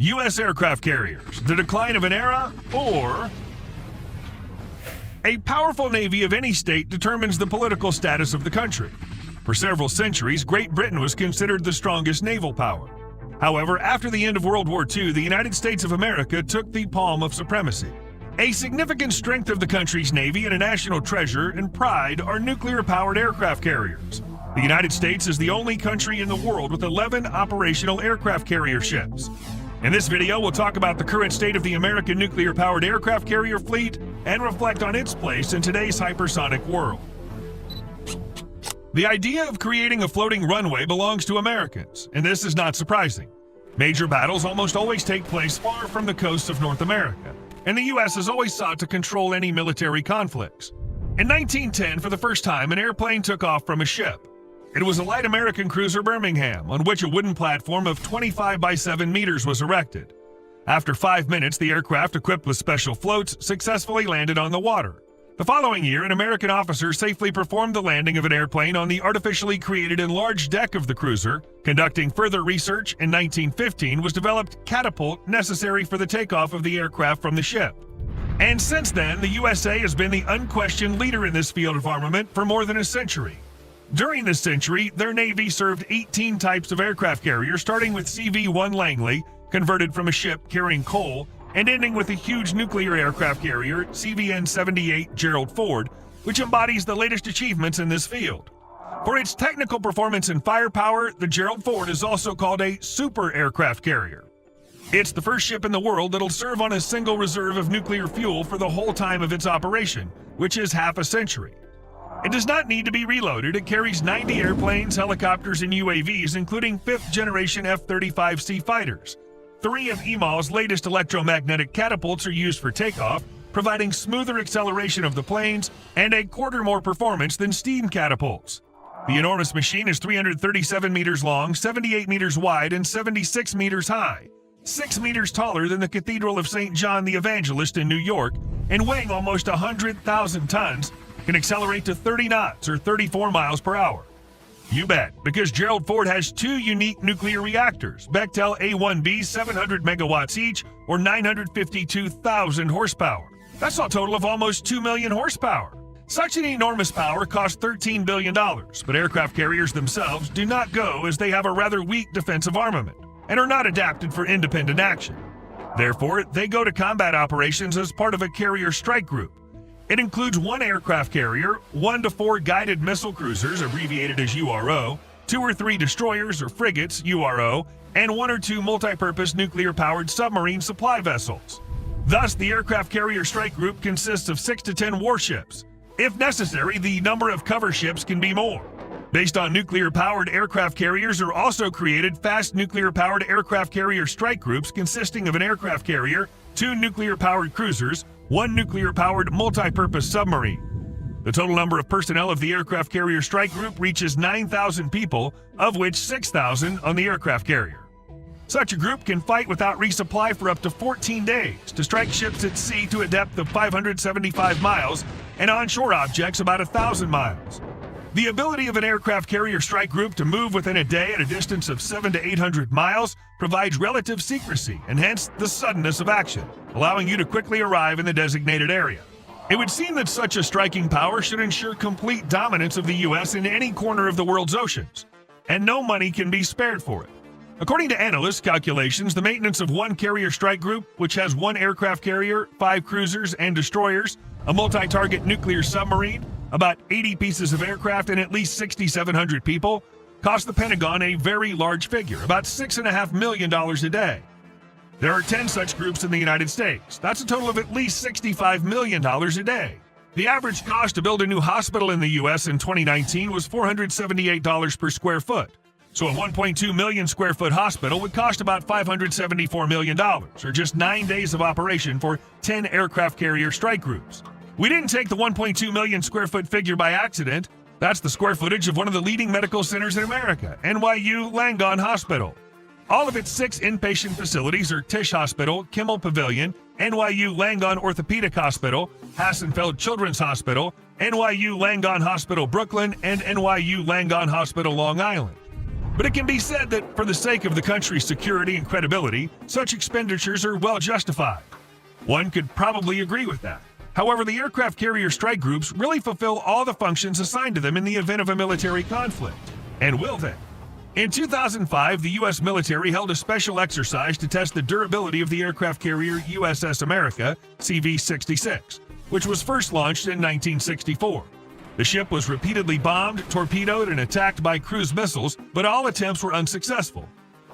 U.S. aircraft carriers, the decline of an era, or a powerful navy of any state determines the political status of the country. For several centuries, Great Britain was considered the strongest naval power. However, after the end of World War II, the United States of America took the palm of supremacy. A significant strength of the country's navy and a national treasure and pride are nuclear-powered aircraft carriers. The United States is the only country in the world with 11 operational aircraft carrier ships. In this video, we'll talk about the current state of the American nuclear-powered aircraft carrier fleet and reflect on its place in today's hypersonic world. The idea of creating a floating runway belongs to Americans, and this is not surprising. Major battles almost always take place far from the coasts of North America, and the U.S. has always sought to control any military conflicts. In 1910, for the first time, an airplane took off from a ship. It was a light American cruiser Birmingham, on which a wooden platform of 25 by 7 meters was erected. After 5 minutes, the aircraft, equipped with special floats, successfully landed on the water. The following year, an American officer safely performed the landing of an airplane on the artificially created enlarged deck of the cruiser. Conducting further research, in 1915 was developed catapult necessary for the takeoff of the aircraft from the ship. And since then, the USA has been the unquestioned leader in this field of armament for more than a century. During this century, their Navy served 18 types of aircraft carriers, starting with CV-1 Langley, converted from a ship carrying coal, and ending with a huge nuclear aircraft carrier, CVN-78 Gerald Ford, which embodies the latest achievements in this field. For its technical performance and firepower, the Gerald Ford is also called a super aircraft carrier. It's the first ship in the world that'll serve on a single reserve of nuclear fuel for the whole time of its operation, which is half a century. It does not need to be reloaded. It carries 90 airplanes, helicopters, and UAVs, including 5th-generation F-35C fighters. 3 of EMAL's latest electromagnetic catapults are used for takeoff, providing smoother acceleration of the planes and a quarter more performance than steam catapults. The enormous machine is 337 meters long, 78 meters wide, and 76 meters high, 6 meters taller than the Cathedral of St. John the Evangelist in New York, and weighing almost 100,000 tons, can accelerate to 30 knots or 34 miles per hour. You bet, because Gerald Ford has 2 unique nuclear reactors, Bechtel A1B 700 megawatts each, or 952,000 horsepower. That's a total of almost 2 million horsepower. Such an enormous power costs $13 billion, but aircraft carriers themselves do not go as they have a rather weak defensive armament and are not adapted for independent action. Therefore, they go to combat operations as part of a carrier strike group. It includes 1 aircraft carrier, 1 to 4 guided missile cruisers, abbreviated as URO, 2 or 3 destroyers or frigates, URO, and 1 or 2 multi-purpose nuclear-powered submarine supply vessels. Thus, the aircraft carrier strike group consists of 6 to 10 warships. If necessary, the number of cover ships can be more. Based on nuclear-powered aircraft carriers are also created fast nuclear-powered aircraft carrier strike groups consisting of an aircraft carrier, 2 nuclear-powered cruisers, 1 nuclear-powered multi-purpose submarine. The total number of personnel of the aircraft carrier strike group reaches 9,000 people, of which 6,000 on the aircraft carrier. Such a group can fight without resupply for up to 14 days to strike ships at sea to a depth of 575 miles and onshore objects about 1,000 miles. The ability of an aircraft carrier strike group to move within a day at a distance of 700 to 800 miles provides relative secrecy and hence the suddenness of action, allowing you to quickly arrive in the designated area. It would seem that such a striking power should ensure complete dominance of the U.S. in any corner of the world's oceans, and no money can be spared for it. According to analysts' calculations, the maintenance of 1 carrier strike group, which has 1 aircraft carrier, 5 cruisers and destroyers, a multi-target nuclear submarine, about 80 pieces of aircraft, and at least 6,700 people, cost the Pentagon a very large figure, about $6.5 million a day. There are 10 such groups in the United States. That's a total of at least $65 million a day. The average cost to build a new hospital in the U.S. in 2019 was $478 per square foot. So a 1.2 million square foot hospital would cost about $574 million, or just 9 days of operation for 10 aircraft carrier strike groups. We didn't take the 1.2 million square foot figure by accident. That's the square footage of one of the leading medical centers in America, NYU Langone Hospital. All of its 6 inpatient facilities are Tisch Hospital, Kimmel Pavilion, NYU Langone Orthopedic Hospital, Hassenfeld Children's Hospital, NYU Langone Hospital Brooklyn, and NYU Langone Hospital Long Island. But it can be said that for the sake of the country's security and credibility, such expenditures are well justified. One could probably agree with that. However, the aircraft carrier strike groups really fulfill all the functions assigned to them in the event of a military conflict. And will they? In 2005, the U.S. military held a special exercise to test the durability of the aircraft carrier USS America, CV-66, which was first launched in 1964. The ship was repeatedly bombed, torpedoed, and attacked by cruise missiles, but all attempts were unsuccessful.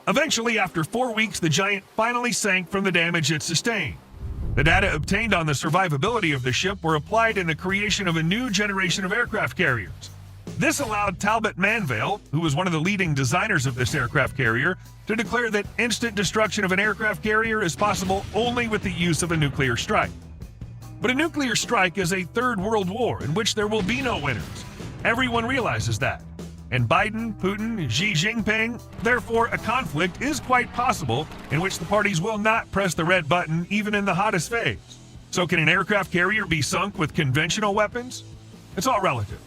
Eventually, after 4 weeks, the giant finally sank from the damage it sustained. The data obtained on the survivability of the ship were applied in the creation of a new generation of aircraft carriers. This allowed Talbot Manville, who was one of the leading designers of this aircraft carrier, to declare that instant destruction of an aircraft carrier is possible only with the use of a nuclear strike. But a nuclear strike is a third world war in which there will be no winners. Everyone realizes that. And Biden, Putin, Xi Jinping, therefore a conflict is quite possible in which the parties will not press the red button even in the hottest phase. So can an aircraft carrier be sunk with conventional weapons? It's all relative.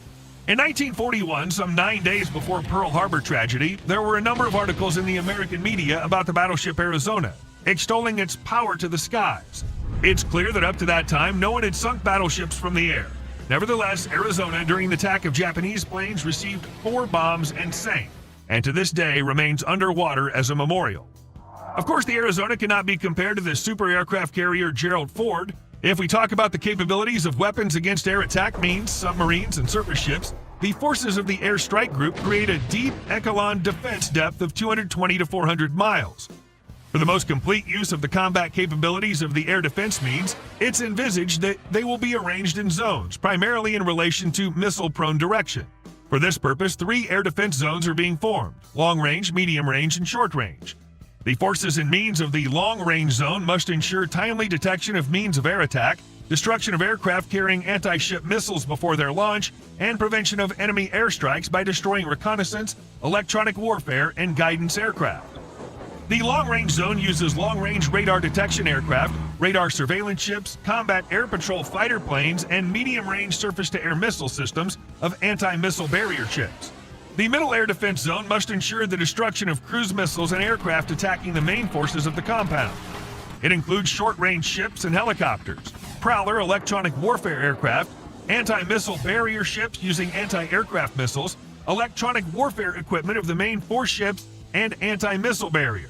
In 1941, some 9 days before Pearl Harbor tragedy, there were a number of articles in the American media about the battleship Arizona, extolling its power to the skies. It's clear that up to that time, no one had sunk battleships from the air. Nevertheless, Arizona, during the attack of Japanese planes, received 4 bombs and sank, and to this day remains underwater as a memorial. Of course, the Arizona cannot be compared to the super aircraft carrier Gerald Ford. If we talk about the capabilities of weapons against air attack means, submarines, and surface ships, the forces of the Air Strike Group create a deep echelon defense depth of 220 to 400 miles. For the most complete use of the combat capabilities of the air defense means, it's envisaged that they will be arranged in zones, primarily in relation to missile-prone direction. For this purpose, 3 air defense zones are being formed: long range, medium range, and short range. The forces and means of the long-range zone must ensure timely detection of means of air attack, destruction of aircraft carrying anti-ship missiles before their launch, and prevention of enemy airstrikes by destroying reconnaissance, electronic warfare, and guidance aircraft. The long-range zone uses long-range radar detection aircraft, radar surveillance ships, combat air patrol fighter planes, and medium-range surface-to-air missile systems of anti-missile barrier ships. The middle air defense zone must ensure the destruction of cruise missiles and aircraft attacking the main forces of the compound. It includes short-range ships and helicopters, Prowler electronic warfare aircraft, anti-missile barrier ships using anti-aircraft missiles, electronic warfare equipment of the main force ships, and anti-missile barrier.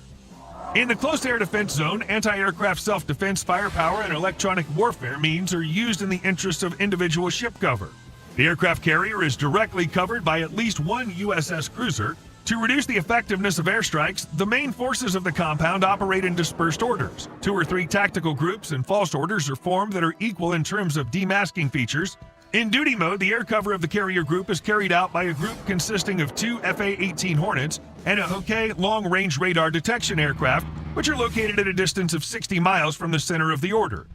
In the close air defense zone, anti-aircraft self-defense firepower and electronic warfare means are used in the interests of individual ship cover. The aircraft carrier is directly covered by at least one USS cruiser. To reduce the effectiveness of airstrikes, the main forces of the compound operate in dispersed orders. 2 or 3 tactical groups and false orders are formed that are equal in terms of demasking features. In duty mode, the air cover of the carrier group is carried out by a group consisting of 2 FA-18 Hornets and a Hawk long-range radar detection aircraft, which are located at a distance of 60 miles from the center of the order.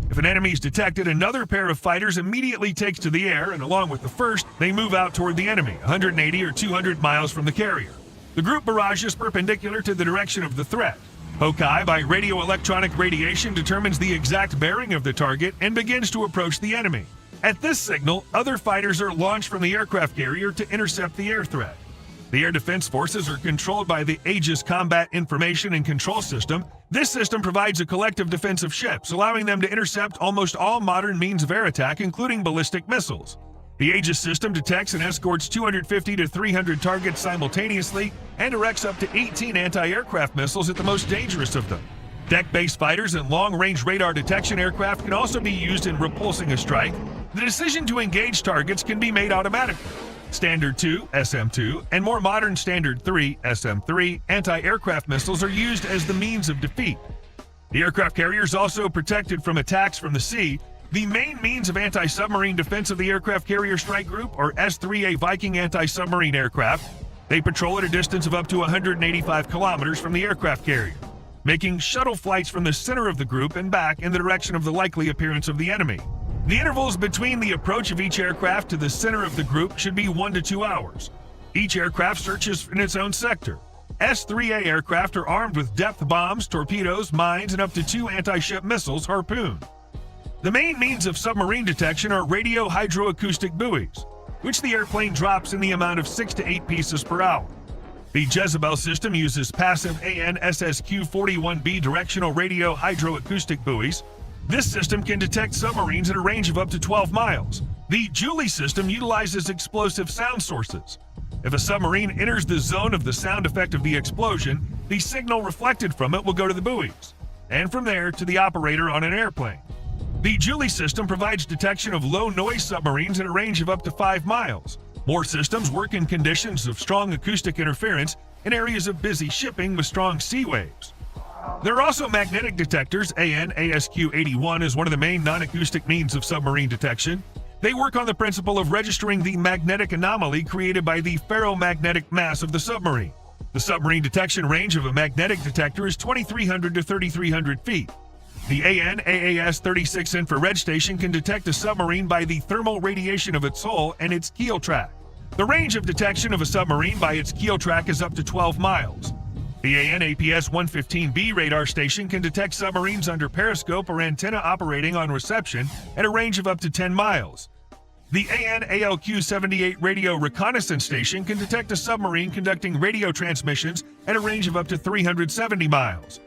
If an enemy is detected, another pair of fighters immediately takes to the air, and along with the first, they move out toward the enemy, 180 or 200 miles from the carrier. The group barrage is perpendicular to the direction of the threat. Hawkeye, by radio-electronic radiation, determines the exact bearing of the target and begins to approach the enemy. At this signal, other fighters are launched from the aircraft carrier to intercept the air threat. The air defense forces are controlled by the Aegis Combat Information and Control System. This system provides a collective defense of ships, allowing them to intercept almost all modern means of air attack, including ballistic missiles. The Aegis system detects and escorts 250 to 300 targets simultaneously and directs up to 18 anti-aircraft missiles at the most dangerous of them. Deck-based fighters and long-range radar detection aircraft can also be used in repulsing a strike. The decision to engage targets can be made automatically. Standard 2, SM-2, and more modern Standard 3, SM-3, anti-aircraft missiles are used as the means of defeat. The aircraft carrier is also protected from attacks from the sea. The main means of anti-submarine defense of the Aircraft Carrier Strike Group are S-3A Viking anti-submarine aircraft. They patrol at a distance of up to 185 kilometers from the aircraft carrier, making shuttle flights from the center of the group and back in the direction of the likely appearance of the enemy. The intervals between the approach of each aircraft to the center of the group should be 1 to 2 hours. Each aircraft searches in its own sector. S-3A aircraft are armed with depth bombs, torpedoes, mines, and up to 2 anti-ship missiles, Harpoon. The main means of submarine detection are radio hydroacoustic buoys, which the airplane drops in the amount of 6 to 8 pieces per hour. The Jezebel system uses passive ANSSQ-41B directional radio hydroacoustic buoys. This system can detect submarines at a range of up to 12 miles. The Julie system utilizes explosive sound sources. If a submarine enters the zone of the sound effect of the explosion, the signal reflected from it will go to the buoys, and from there to the operator on an airplane. The Julie system provides detection of low-noise submarines at a range of up to 5 miles. More systems work in conditions of strong acoustic interference in areas of busy shipping with strong sea waves. There are also magnetic detectors. AN/ASQ-81 is one of the main non-acoustic means of submarine detection. They work on the principle of registering the magnetic anomaly created by the ferromagnetic mass of the submarine. The submarine detection range of a magnetic detector is 2,300 to 3,300 feet. The AN/AAS-36 infrared station can detect a submarine by the thermal radiation of its hull and its keel track. The range of detection of a submarine by its keel track is up to 12 miles. The AN/APS-115B radar station can detect submarines under periscope or antenna operating on reception at a range of up to 10 miles. The AN/ALQ-78 radio reconnaissance station can detect a submarine conducting radio transmissions at a range of up to 370 miles.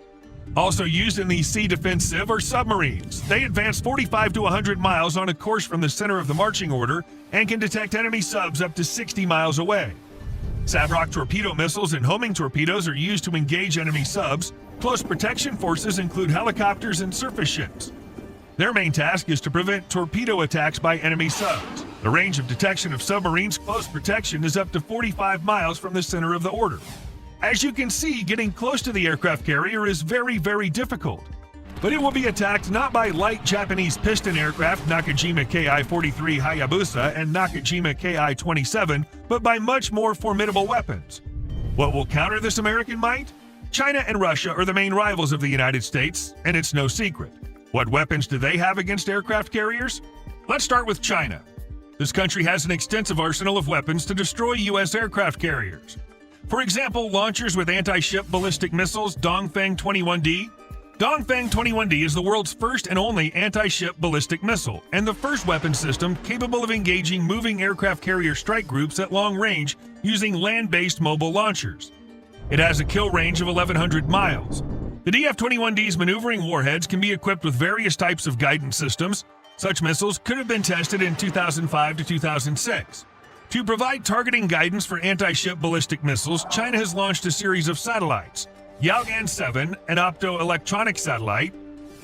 Also used in the sea defensive are submarines. They advance 45 to 100 miles on a course from the center of the marching order and can detect enemy subs up to 60 miles away. Sabrock torpedo missiles and homing torpedoes are used to engage enemy subs. Close protection forces include helicopters and surface ships. Their main task is to prevent torpedo attacks by enemy subs. The range of detection of submarines' close protection is up to 45 miles from the center of the order. As you can see, getting close to the aircraft carrier is very, very difficult. But it will be attacked not by light Japanese piston aircraft Nakajima Ki-43 Hayabusa and Nakajima Ki-27, but by much more formidable weapons. What will counter this American might? China and Russia are the main rivals of the United States, and it's no secret. What weapons do they have against aircraft carriers? Let's start with China. This country has an extensive arsenal of weapons to destroy U.S. aircraft carriers. For example, launchers with anti-ship ballistic missiles Dongfeng 21D. Dongfeng 21D is the world's first and only anti-ship ballistic missile, and the first weapon system capable of engaging moving aircraft carrier strike groups at long range using land-based mobile launchers. It has a kill range of 1,100 miles. The DF-21D's maneuvering warheads can be equipped with various types of guidance systems. Such missiles could have been tested in 2005 to 2006. To provide targeting guidance for anti-ship ballistic missiles, China has launched a series of satellites. Yaogan 7, an optoelectronic satellite,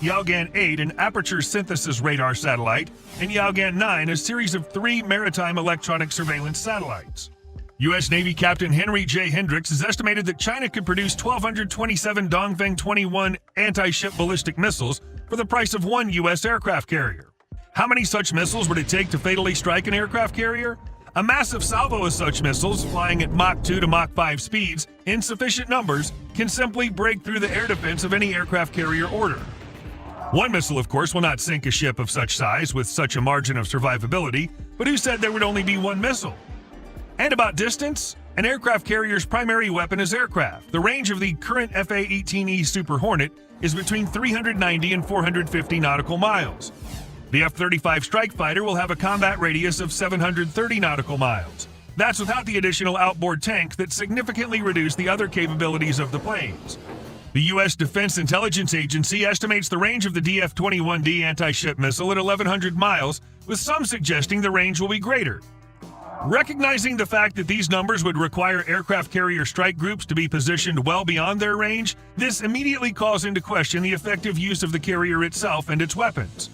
Yaogan 8, an aperture synthesis radar satellite, and Yaogan 9, a series of 3 maritime electronic surveillance satellites. U.S. Navy Captain Henry J. Hendricks has estimated that China could produce 1,227 Dongfeng 21 anti-ship ballistic missiles for the price of one U.S. aircraft carrier. How many such missiles would it take to fatally strike an aircraft carrier? A massive salvo of such missiles, flying at Mach 2 to Mach 5 speeds, in sufficient numbers, can simply break through the air defense of any aircraft carrier order. One missile, of course, will not sink a ship of such size with such a margin of survivability, but who said there would only be one missile? And about distance? An aircraft carrier's primary weapon is aircraft. The range of the current FA-18E Super Hornet is between 390 and 450 nautical miles. The F-35 Strike Fighter will have a combat radius of 730 nautical miles. That's without the additional outboard tank that significantly reduced the other capabilities of the planes. The U.S. Defense Intelligence Agency estimates the range of the DF-21D anti-ship missile at 1,100 miles, with some suggesting the range will be greater. Recognizing the fact that these numbers would require aircraft carrier strike groups to be positioned well beyond their range, this immediately calls into question the effective use of the carrier itself and its weapons.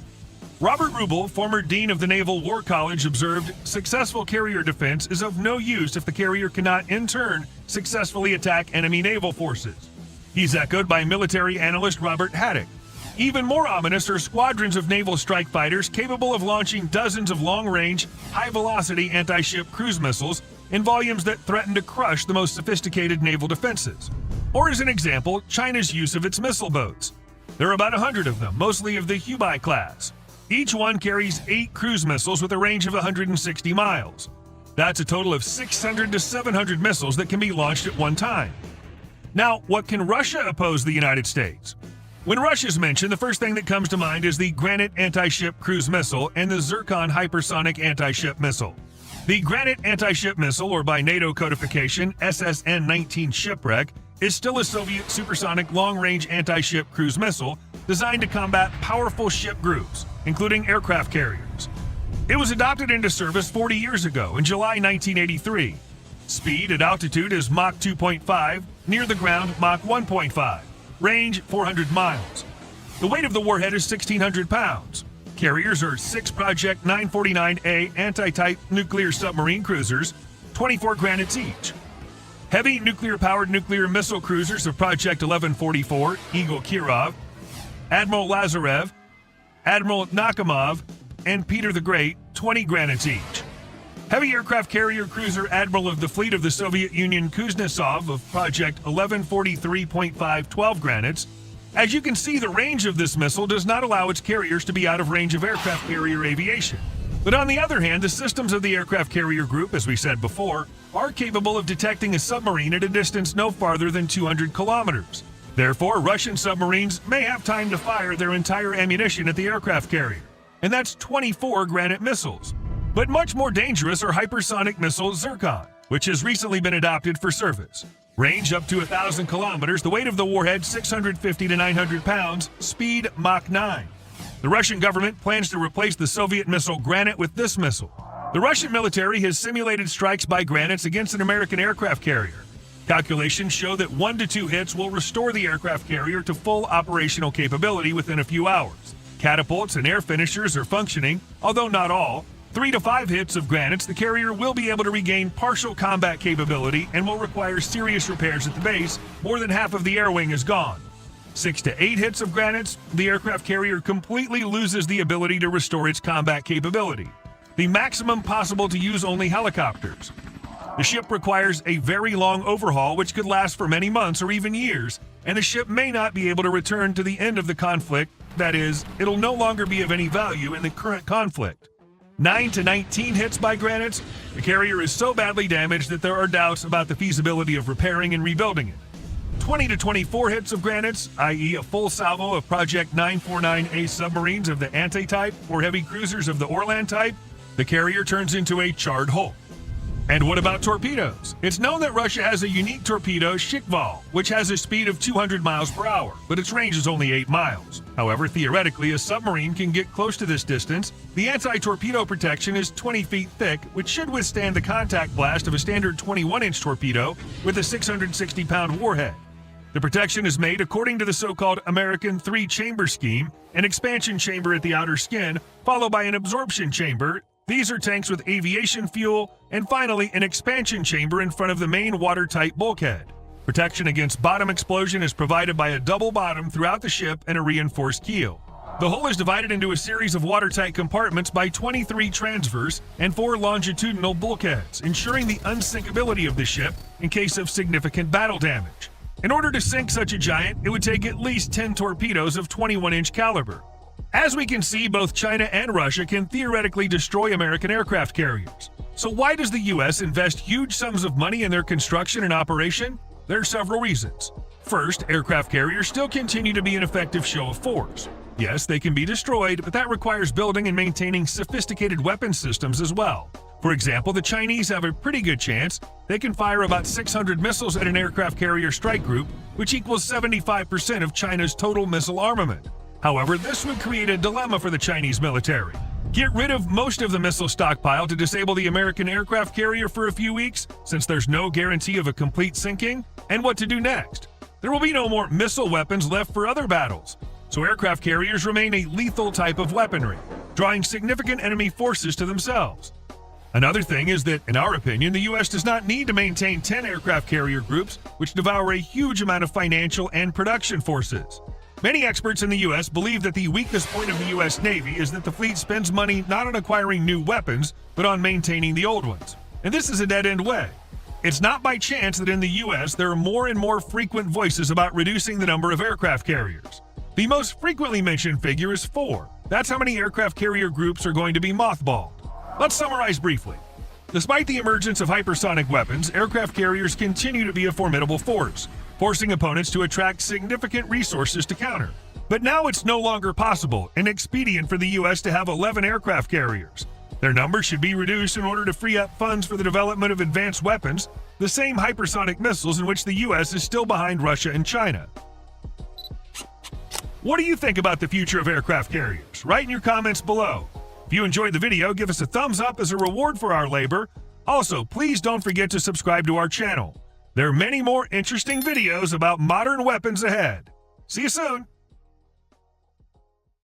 Robert Rubel, former dean of the Naval War College, observed, "Successful carrier defense is of no use if the carrier cannot, in turn, successfully attack enemy naval forces." He's echoed by military analyst Robert Haddock. Even more ominous are squadrons of naval strike fighters capable of launching dozens of long-range, high-velocity anti-ship cruise missiles in volumes that threaten to crush the most sophisticated naval defenses. Or as an example, China's use of its missile boats. There are about 100 of them, mostly of the Hubei class. Each one carries 8 cruise missiles with a range of 160 miles. That's a total of 600 to 700 missiles that can be launched at one time. Now, what can Russia oppose the United States? When Russia's mentioned, the first thing that comes to mind is the Granite anti-ship cruise missile and the Zircon hypersonic anti-ship missile. The Granite anti-ship missile, or by NATO codification SSN-19 Shipwreck, is still a Soviet supersonic long-range anti-ship cruise missile designed to combat powerful ship groups, including aircraft carriers. It was adopted into service 40 years ago in July 1983. Speed at altitude is Mach 2.5, near the ground Mach 1.5, range 400 miles. The weight of the warhead is 1,600 pounds. Carriers are 6 Project 949A anti-type nuclear submarine cruisers, 24 Granites each. Heavy nuclear-powered nuclear missile cruisers of Project 1144, Eagle Kirov, Admiral Lazarev, Admiral Nakhimov, and Peter the Great, 20 Granites each. Heavy aircraft carrier cruiser Admiral of the Fleet of the Soviet Union Kuznetsov of Project 1143.5, 12 Granites. As you can see, the range of this missile does not allow its carriers to be out of range of aircraft carrier aviation. But on the other hand, the systems of the aircraft carrier group, as we said before, are capable of detecting a submarine at a distance no farther than 200 kilometers. Therefore, Russian submarines may have time to fire their entire ammunition at the aircraft carrier. And that's 24 Granite missiles. But much more dangerous are hypersonic missile Zircon, which has recently been adopted for service. Range up to 1,000 kilometers, the weight of the warhead 650 to 900 pounds, speed Mach 9. The Russian government plans to replace the Soviet missile Granite with this missile. The Russian military has simulated strikes by Granites against an American aircraft carrier. Calculations show that 1 to 2 hits will restore the aircraft carrier to full operational capability within a few hours. Catapults and air finishers are functioning, although not all. 3 to 5 hits of Granites, the carrier will be able to regain partial combat capability and will require serious repairs at the base. More than half of the air wing is gone. 6 to 8 hits of Granites, the aircraft carrier completely loses the ability to restore its combat capability. The maximum possible to use only helicopters. The ship requires a very long overhaul which could last for many months or even years, and the ship may not be able to return to the end of the conflict. That is, it'll no longer be of any value in the current conflict. 9 to 19 hits by Granites, the carrier is so badly damaged that there are doubts about the feasibility of repairing and rebuilding it. 20 to 24 hits of Granites, i.e. a full salvo of Project 949A submarines of the Ante-type or heavy cruisers of the Orlan type, the carrier turns into a charred hulk. And what about torpedoes? It's known that Russia has a unique torpedo, Shikval, which has a speed of 200 miles per hour, but its range is only 8 miles. However, theoretically, a submarine can get close to this distance. The anti-torpedo protection is 20 feet thick, which should withstand the contact blast of a standard 21-inch torpedo with a 660-pound warhead. The protection is made according to the so-called American 3-chamber scheme, an expansion chamber at the outer skin, followed by an absorption chamber. These are tanks with aviation fuel, and finally an expansion chamber in front of the main watertight bulkhead. Protection against bottom explosion is provided by a double bottom throughout the ship and a reinforced keel. The hull is divided into a series of watertight compartments by 23 transverse and 4 longitudinal bulkheads, ensuring the unsinkability of the ship in case of significant battle damage. In order to sink such a giant, it would take at least 10 torpedoes of 21-inch caliber. As we can see, both China and Russia can theoretically destroy American aircraft carriers. So why does the US invest huge sums of money in their construction and operation? There are several reasons. First, aircraft carriers still continue to be an effective show of force. Yes, they can be destroyed, but that requires building and maintaining sophisticated weapon systems as well. For example, the Chinese have a pretty good chance they can fire about 600 missiles at an aircraft carrier strike group, which equals 75% of China's total missile armament. However, this would create a dilemma for the Chinese military. Get rid of most of the missile stockpile to disable the American aircraft carrier for a few weeks, since there's no guarantee of a complete sinking, and what to do next. There will be no more missile weapons left for other battles, so aircraft carriers remain a lethal type of weaponry, drawing significant enemy forces to themselves. Another thing is that, in our opinion, the US does not need to maintain 10 aircraft carrier groups, which devour a huge amount of financial and production forces. Many experts in the US believe that the weakest point of the US Navy is that the fleet spends money not on acquiring new weapons, but on maintaining the old ones. And this is a dead-end way. It's not by chance that in the US there are more and more frequent voices about reducing the number of aircraft carriers. The most frequently mentioned figure is 4. That's how many aircraft carrier groups are going to be mothballed. Let's summarize briefly. Despite the emergence of hypersonic weapons, aircraft carriers continue to be a formidable force, forcing opponents to attract significant resources to counter. But now it's no longer possible and expedient for the US to have 11 aircraft carriers. Their numbers should be reduced in order to free up funds for the development of advanced weapons, the same hypersonic missiles in which the US is still behind Russia and China. What do you think about the future of aircraft carriers? Write in your comments below. If you enjoyed the video, give us a thumbs up as a reward for our labor. Also, please don't forget to subscribe to our channel. There are many more interesting videos about modern weapons ahead. See you soon!